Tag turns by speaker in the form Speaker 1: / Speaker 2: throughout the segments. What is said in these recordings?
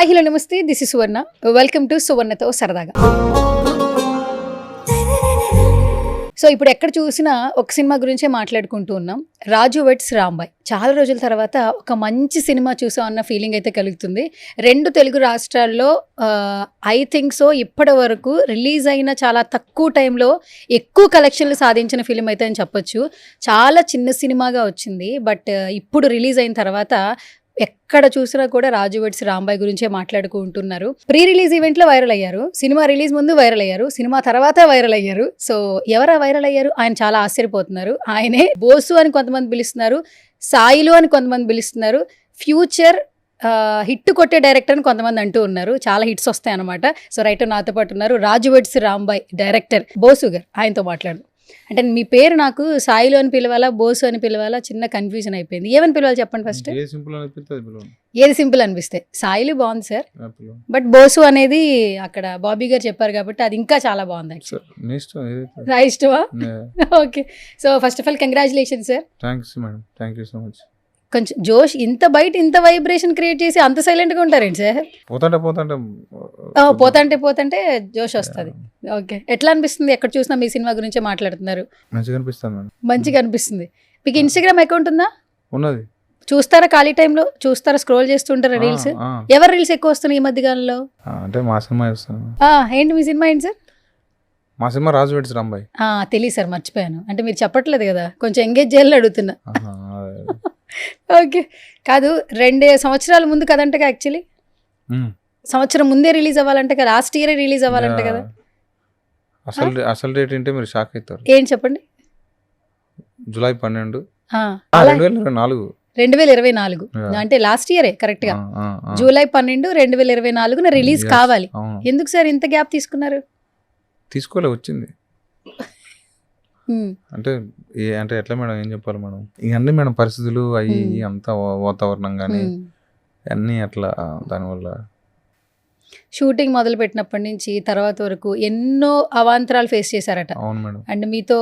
Speaker 1: Hi hello నమస్తే, this is Suvarna. Welcome to సువర్ణతో సరదాగా. సో ఇప్పుడు ఎక్కడ చూసినా ఒక సినిమా గురించే మాట్లాడుకుంటూ ఉన్నాం, రాజు వెడ్స్ రాంబాయ్. చాలా రోజుల తర్వాత ఒక మంచి సినిమా చూసాం అన్న ఫీలింగ్ అయితే కలుగుతుంది. 2 తెలుగు రాష్ట్రాల్లో ఐ థింక్ సో ఇప్పటి వరకు రిలీజ్ అయిన చాలా తక్కువ టైంలో ఎక్కువ కలెక్షన్లు సాధించిన ఫిలిం అయితే అని చెప్పొచ్చు. చాలా చిన్న సినిమాగా వచ్చింది, బట్ ఇప్పుడు రిలీజ్ అయిన తర్వాత ఎక్కడ చూసినా కూడా రాజు వెడ్స్ రాంబాయ్ గురించే మాట్లాడుకుంటున్నారు. ప్రీ రిలీజ్ ఈవెంట్లో వైరల్ అయ్యారు, సినిమా రిలీజ్ ముందు వైరల్ అయ్యారు, సినిమా తర్వాత వైరల్ అయ్యారు. సో ఎవరా వైరల్ అయ్యారు? ఆయన చాలా ఆశ్చర్యపోతున్నారు. ఆయనే బోసు అని కొంతమంది పిలుస్తున్నారు, సాయిలు అని కొంతమంది పిలుస్తున్నారు, ఫ్యూచర్ హిట్ కొట్టే డైరెక్టర్ అని కొంతమంది అంటూ ఉన్నారు. చాలా హిట్స్ వస్తాయి అనమాట. సో రైట్, నాతో పాటు ఉన్నారు రాజు వెడ్స్ రాంబాయ్ డైరెక్టర్ బోసు గారు. ఆయనతో మాట్లాడు. అంటే మీ పేరు నాకు సాయిలు అని పిలవాలా, బోసు అని పిలవాలా, చిన్న కన్ఫ్యూజన్ అయిపోయింది. ఏమని పిలవాలి చెప్పండి ఫస్ట్. ఏది సింపుల్ అనిపిస్తే. సాయిలు బాగుంది సార్, బట్ బోసు అనేది అక్కడ బాబీ గారు చెప్పారు కాబట్టి అది ఇంకా చాలా బాగుంది. నా ఇష్టమా? Okay. So first of all congratulation sir. కొంచెం జోష్, ఇంత బయట ఇంత వైబ్రేషన్ క్రియేట్ చేసి అంత సైలెంట్గా ఉంటారేంటి సార్? పోతంటే జోష్ వస్తుంది. ఓకే, ఎట్లా అనిపిస్తుంది? ఎక్కడ చూసినా మీ సినిమా గురించే మాట్లాడుతున్నారు. మంచిగా అనిపిస్తుంది. మీకు ఇన్స్టాగ్రామ్ అకౌంట్ ఉందా?
Speaker 2: ఉన్నది.
Speaker 1: చూస్తారా? ఖాళీ టైంలో చూస్తారా? స్క్రోల్ చేస్తుంటారా రీల్స్? ఎవరు రీల్స్ ఎక్కువ వస్తున్నాయి ఈ మధ్య కాలంలో?
Speaker 2: అంటే మా సినిమా
Speaker 1: ఏంటి మీ సినిమా ఏంటి సార్?
Speaker 2: మా సినిమా రాజు వెడ్స్ రాంబాయ్.
Speaker 1: తెలియదు సార్, మర్చిపోయాను. అంటే మీరు చెప్పట్లేదు కదా, కొంచెం ఎంగేజ్ చేయాలని అడుగుతున్నా. ఓకే, కాదు 2 సంవత్సరాల ముందు కదంట యాక్చువల్లీ. సంవత్సరం ముందే రిలీజ్ అవ్వాలంటే కదా, లాస్ట్ ఇయర్ రిలీజ్ అవ్వాలంటే కదా.
Speaker 2: అసలు డేట్ ఏంటి మీరు షాక్ అవుతారు.
Speaker 1: ఏం చెప్పండి.
Speaker 2: జూలై 12, 2024.
Speaker 1: 2024 అంటే లాస్ట్ ఇయరే కరెక్ట్ గా. జూలై 12, 2024 రిలీజ్ కావాలి. ఎందుకు సార్ ఇంత గ్యాప్ తీసుకున్నారు?
Speaker 2: తీసుకోలే, వచ్చింది. అంటే అంటే ఎట్లా మేడం, ఏం చెప్పాలి మేడం, ఇవన్నీ మేడం పరిస్థితులు అవి అంతా వాతావరణం కానీ అన్నీ అట్లా. దానివల్ల
Speaker 1: షూటింగ్ మొదలు పెట్టినప్పటి నుంచి తర్వాత వరకు ఎన్నో అవాంతరాలు ఫేస్ చేశారట.
Speaker 2: అవును మేడం.
Speaker 1: అండ్ మీతో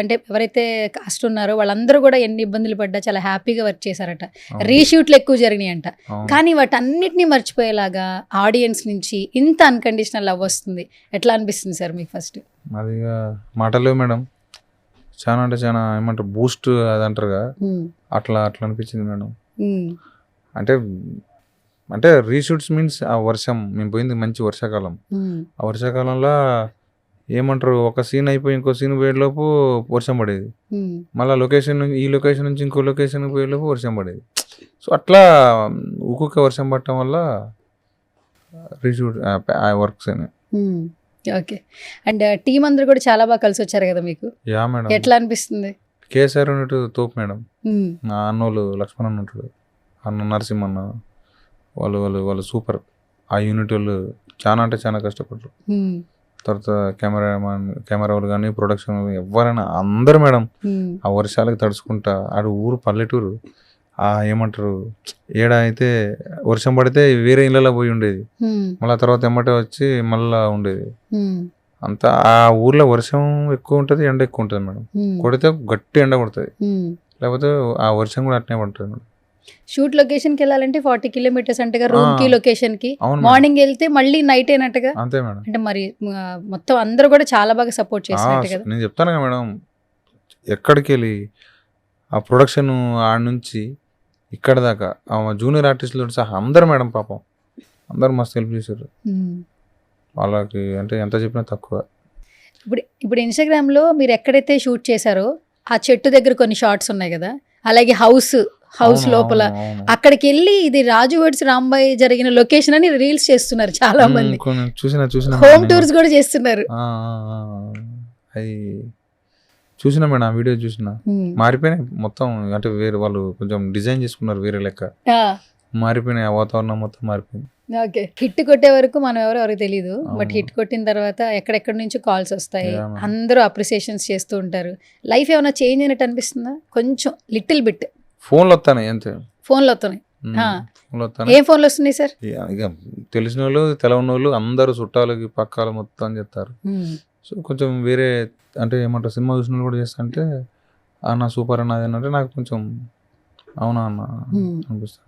Speaker 1: అంటే ఎవరైతే కాస్ట్ ఉన్నారో వాళ్ళందరూ కూడా ఎన్ని ఇబ్బందులు పడ్డా చాలా హ్యాపీగా వర్క్ చేశారట. రీషూట్లు ఎక్కువ జరిగినాయి అంట. కానీ వాటన్నిటినీ మర్చిపోయేలాగా ఆడియన్స్ నుంచి ఇంత అన్కండిషనల్ లవ్ వస్తుంది. ఎట్లా అనిపిస్తుంది సార్ మీకు? ఫస్ట్
Speaker 2: అది మాటలే మేడం, చాలా అంటే చాలా ఏమంటారు బూస్ట్ అది అంటారుగా, అట్లా అనిపించింది మేడం. అంటే రీషూట్స్ మీన్స్ ఆ వర్షం, మేము పోయింది మంచి వర్షాకాలం. ఆ వర్షాకాలంలో ఏమంటారు, ఒక సీన్ అయిపోయి ఇంకో సీన్ పోయేలోపు వర్షం పడేది. మళ్ళీ ఈ లొకేషన్ నుంచి ఇంకో లొకేషన్కి పోయేలోపు వర్షం పడేది. సో అట్లా ఒక్కొక్క వర్షం పడటం వల్ల రీషూట్ వర్క్స్ అయినాయి.
Speaker 1: ఓకే. అండ్ టీం అందరూ కూడా చాలా బాగా కలిసి వచ్చారు కదా మీకు.
Speaker 2: Yeah madam.
Speaker 1: ఎట్లా అనిపిస్తుంది?
Speaker 2: కేసీఆర్ ఉన్నట్టు తోపు మేడం. నా అన్నోళ్ళు లక్ష్మణ్ ఉంటాడు, అన్న నరసింహన్న, వాళ్ళు సూపర్. ఆ యూనిట్ వాళ్ళు చాలా అంటే చాలా కష్టపడ్డారు. తర్వాత కెమెరా వాళ్ళు కానీ ప్రొడక్షన్ ఎవరైనా అందరు మేడం ఆ వర్షాలకు తడుచుకుంటా. ఆడు ఊరు పల్లెటూరు, ఏమంటారు ఏడా అయితే వర్షం పడితే వేరే ఇళ్ళలో పోయి ఉండేది, మళ్ళీ తర్వాత ఎమ్మటే వచ్చి మళ్ళా ఉండేది. అంతా ఆ ఊర్లో వర్షం ఎక్కువ ఉంటుంది, ఎండ ఎక్కువ ఉంటుంది మేడం. కొడితే గట్టి ఎండ కొడుతుంది, లేకపోతే ఆ వర్షం కూడా అట్నే పడుతుంది మేడం.
Speaker 1: షూట్ లొకేషన్కి వెళ్ళాలంటే 40 కిలోమీటర్స్ అంటగా, రూమ్ కి లొకేషన్ కి. మార్నింగ్ వెళ్తే మళ్ళీ నైట్ అయినట్టుగా.
Speaker 2: అంతే మేడం.
Speaker 1: అంటే మరి మొత్తం అందరూ కూడా చాలా బాగా సపోర్ట్ చేసినట్టు కదా.
Speaker 2: నేను చెప్తాను కదా మేడం, ఎక్కడికి వెళ్ళి ఆ ప్రొడక్షన్ ఆడ నుంచి ఇక్కడ దాకా జూనియర్ ఆర్టిస్టులు సహా అందరు మేడం పాపం అందరు మస్తు హెల్ప్ చేశారు వాళ్ళకి. అంటే ఎంత చెప్పినా తక్కువ.
Speaker 1: ఇప్పుడు ఇన్స్టాగ్రామ్ లో మీరు ఎక్కడైతే షూట్ చేశారో ఆ చెట్టు దగ్గర కొన్ని షార్ట్స్ ఉన్నాయి కదా, అలాగే హౌస్ లోపల అక్కడికి వెళ్ళి ఇది రాజు వెడ్స్ రాంబాయ్ జరిగిన లొకేషన్ అని రీల్స్ చేస్తున్నారు చాలా మంది.
Speaker 2: చూసిన
Speaker 1: హోమ్ టూర్స్ కూడా చేస్తున్నారు.
Speaker 2: చూసినా మేడం, ఆ వీడియో చూసినా. మారిపోయినాయి మొత్తం. అంటే వేరే వాళ్ళు కొంచెం డిజైన్ చేసుకున్నారు వేరే లెక్క, మారిపోయినాయి. ఆ వాతావరణం మొత్తం మారిపోయింది.
Speaker 1: ఓకే, హిట్ కొట్టే వరకు మనం ఎవరికి తెలియదు, బట్ హిట్ కొట్టిన తర్వాత ఎక్కడెక్కడి నుంచి కాల్స్ వస్తాయి, అందరూ అప్రిసియేషన్స్ చేస్తూ ఉంటారు. లైఫ్ ఏమైనా చేంజ్ అయినట్టు అనిపిస్తుందా? కొంచెం లిటిల్ బిట్.
Speaker 2: ఫోన్లు వస్తాయి అంతే.
Speaker 1: ఫోన్లు వస్తున్నాయి. ఏం ఫోన్లు వస్తున్నాయి సార్?
Speaker 2: ఇక తెలిసిన వాళ్ళు తెలవని వాళ్ళు అందరూ చుట్టాలకి పక్కాలు మొత్తం చెప్తారు. సో కొంచెం వేరే అంటే ఏమంటారు, సినిమా చూసిన కూడా చేస్తా అంటే అన్న సూపర్ అన్నది అంటే నాకు కొంచెం అవునా అన్న అనిపిస్తుంది.